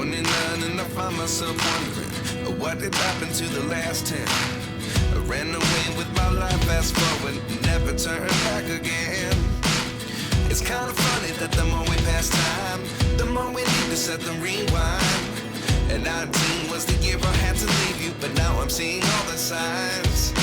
29 and I find myself wondering what did happen to the last 10. I ran away with my life, fast forward, never turn back again. It's kind of funny that the more we pass time, the more we need to set the rewind. And 19 was the year I had to leave you, but now I'm seeing all the signs.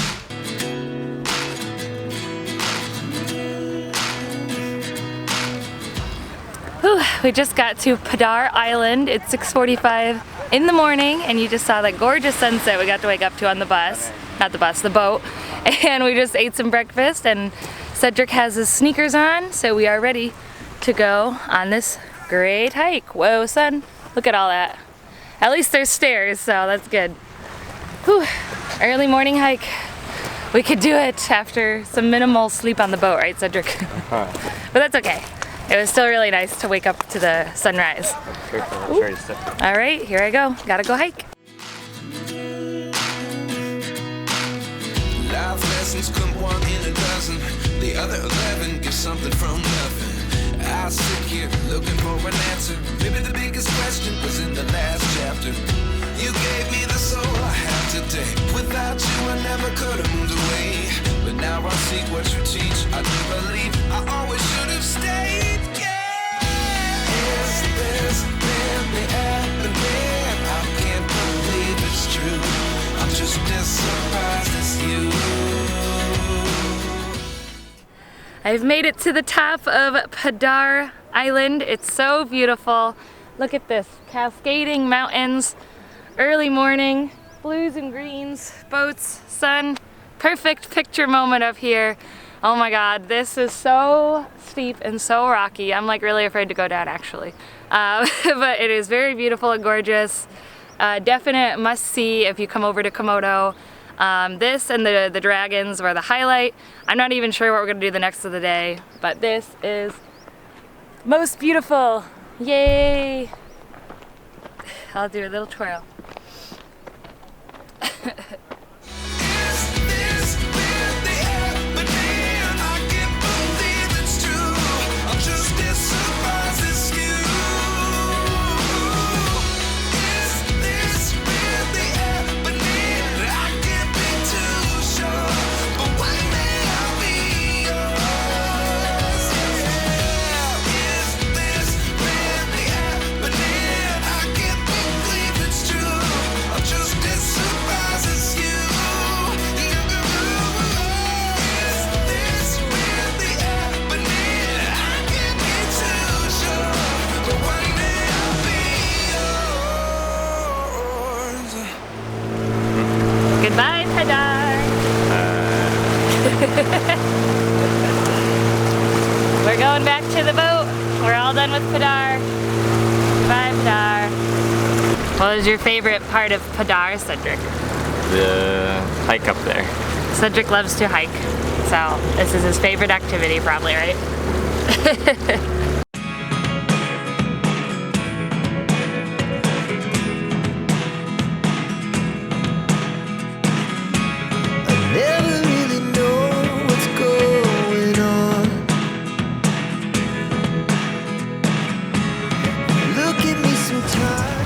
Whew, we just got to Padar Island. It's 6:45 in the morning, and you just saw that gorgeous sunset we got to wake up to on the bus. Not the bus, the boat. And we just ate some breakfast, and Cedric has his sneakers on, so we are ready to go on this great hike. Whoa, son, look at all that. At least there's stairs, so that's good. Whew, early morning hike. We could do it after some minimal sleep on the boat, right, Cedric? But that's okay. It was still really nice to wake up to the sunrise. All right, here I go. Gotta go hike. Life lessons come one in a dozen. The other 11 give something from nothing. I sit here looking for an answer. Maybe the biggest question was in the last chapter. You gave me the soul I have today. Without you I never could have moved away. But now I see what you teach. I do believe I always should have stayed. Is this really happening? I can't believe it's true. I'm just as surprised as you. I've made it to the top of Padar Island. It's so beautiful. Look at this, cascading mountains, early morning, blues and greens, boats, sun. Perfect picture moment up here. Oh my God, this is so steep and so rocky. I'm like really afraid to go down actually. But it is very beautiful and gorgeous. Definite must see if you come over to Komodo. This and the dragons were the highlight. I'm not even sure what we're gonna do the next of the day, but this is most beautiful. Yay! I'll do a little twirl. Goodbye, Padar. We're going back to the boat. We're all done with Padar. Bye, Padar. What was your favorite part of Padar, Cedric? The hike up there. Cedric loves to hike, so this is his favorite activity probably, right?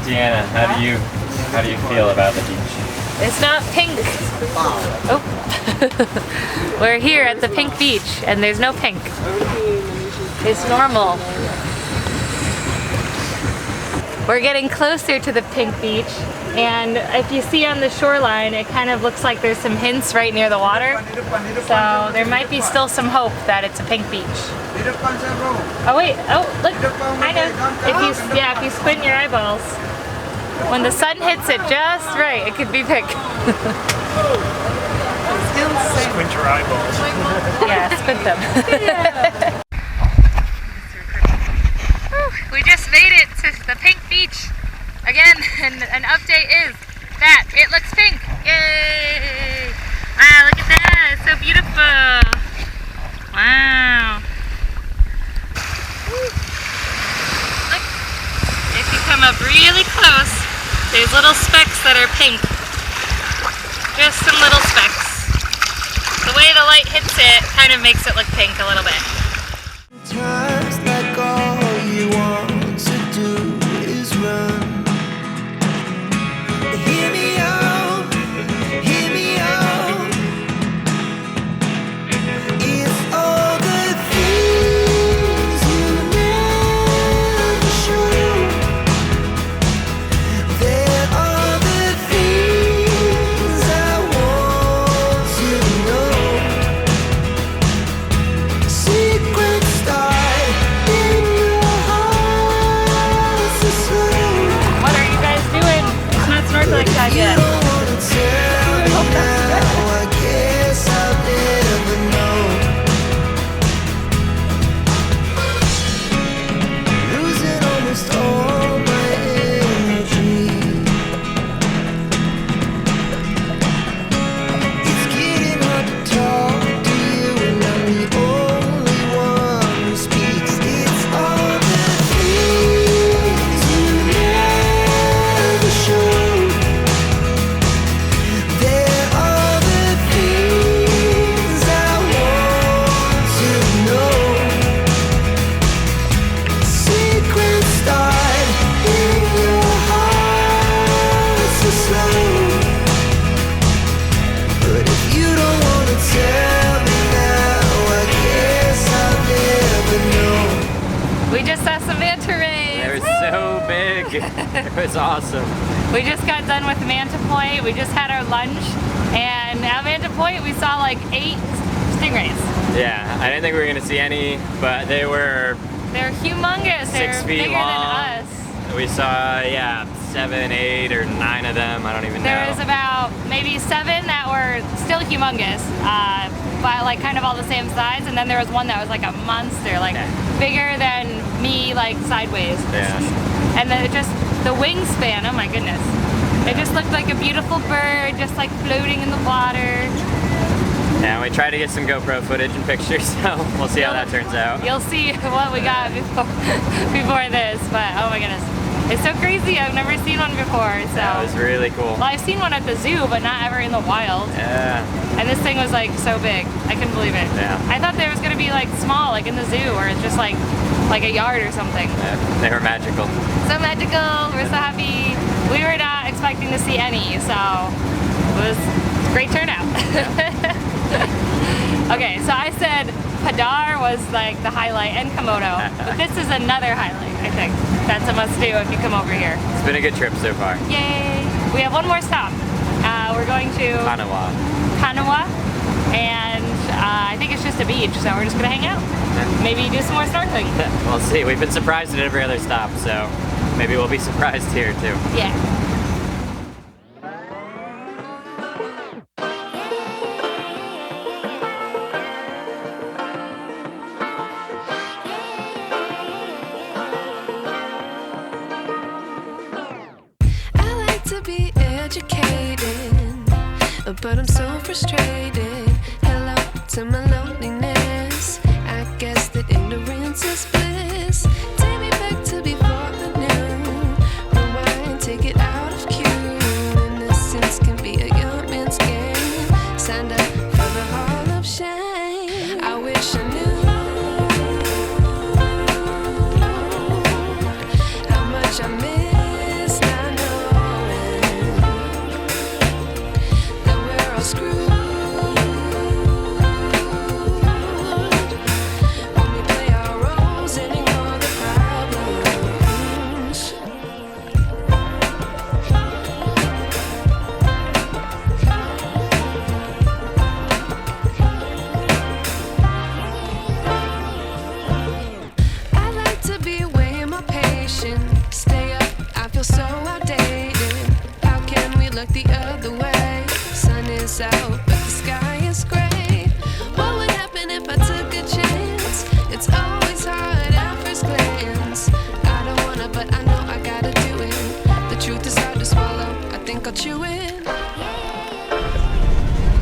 Deanna, how do you feel about the beach? It's not pink. Oh. We're here at the pink beach and there's no pink. It's normal. We're getting closer to the pink beach, and if you see on the shoreline it kind of looks like there's some hints right near the water. So there might be still some hope that it's a pink beach. Oh wait, oh look, kind of. If you squint your eyeballs. When the sun hits it just right, it could be pink. Squint your eyeballs. Yeah, squint them. We just made it to the pink beach. Again, and an update is that it looks pink. Yay! Wow, look at that, it's so beautiful. Wow. Look, if you come up really close, there's little specks that are pink. Just some little specks. The way the light hits it kind of makes it look pink a little bit. Times like all you want to do is run. It was awesome. We just got done with Manta Point. We just had our lunch, and at Manta Point we saw like 8 stingrays. Yeah, I didn't think we were gonna see any, but they're humongous. 6 They're feet bigger long. than us. We saw, yeah, 7, 8, or 9 of them. I don't even know. There was about maybe 7 that were still humongous, but like kind of all the same size, and then there was one that was like a monster, like bigger than me, like sideways. Yeah. And then it just, the wingspan, oh my goodness. It just looked like a beautiful bird, just like floating in the water. Yeah, we tried to get some GoPro footage and pictures, so we'll see how that turns out. You'll see what we got before this, but oh my goodness. It's so crazy, I've never seen one before, so. That was really cool. Well, I've seen one at the zoo, but not ever in the wild. Yeah. And this thing was like so big, I couldn't believe it. Yeah. I thought there was gonna be like small, like in the zoo, where it's just like a yard or something. Yeah, they were magical. So magical, we're so happy. We were not expecting to see any, so it was a great turnout. Okay, so I said Padar was like the highlight and Komodo, but this is another highlight, I think. That's a must do if you come over here. It's been a good trip so far. Yay! We have one more stop. We're going to Kanawa, and I think it's just a beach, so we're just gonna hang out. Maybe do some more snorkeling. We'll see. We've been surprised at every other stop, so maybe we'll be surprised here too. Yeah. But I'm so frustrated. Hello to my loneliness. I guess that ignorance is bliss. Take me back to before I knew. Rewind, take it out of cue. Innocence can be a young man's game. Signed up for the hall of shame. I wish I knew how much I miss not knowing that we're all screwed. When we play our roles and ignore the problems. I like to be away in my patience. Stay up, I feel so outdated. How can we look the other way? Sun is out, but the sky is gray. What would happen if I took a chance? It's always hard at first glance. I don't wanna, but I know I gotta do it. The truth is hard to swallow, I think I'll chew it.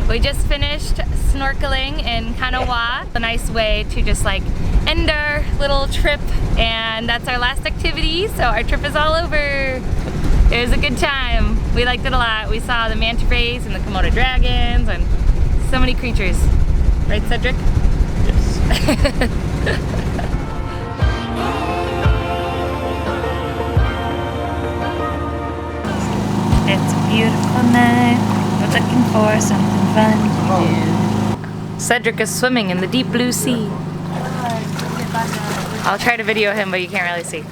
We just finished snorkeling in Kanawa. A nice way to just like end our little trip, and that's our last activity, so our trip is all over. It was a good time. We liked it a lot. We saw the manta rays and the Komodo dragons and so many creatures. Right, Cedric? Yes. It's a beautiful night. We're looking for something fun to do. Cedric is swimming in the deep blue sea. I'll try to video him, but you can't really see.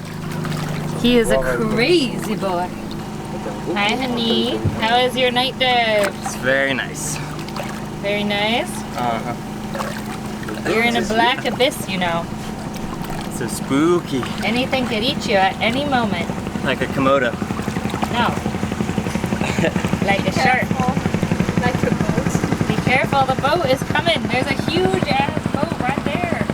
He is a crazy boy. Hi, honey. How is your night dive? It's very nice. Very nice. Uh-huh. You're in a black abyss, you know. It's so spooky. Anything could eat you at any moment. Like a Komodo. No. Like a shark. Like a boat. Be careful, the boat is coming. There's a huge ass boat right there.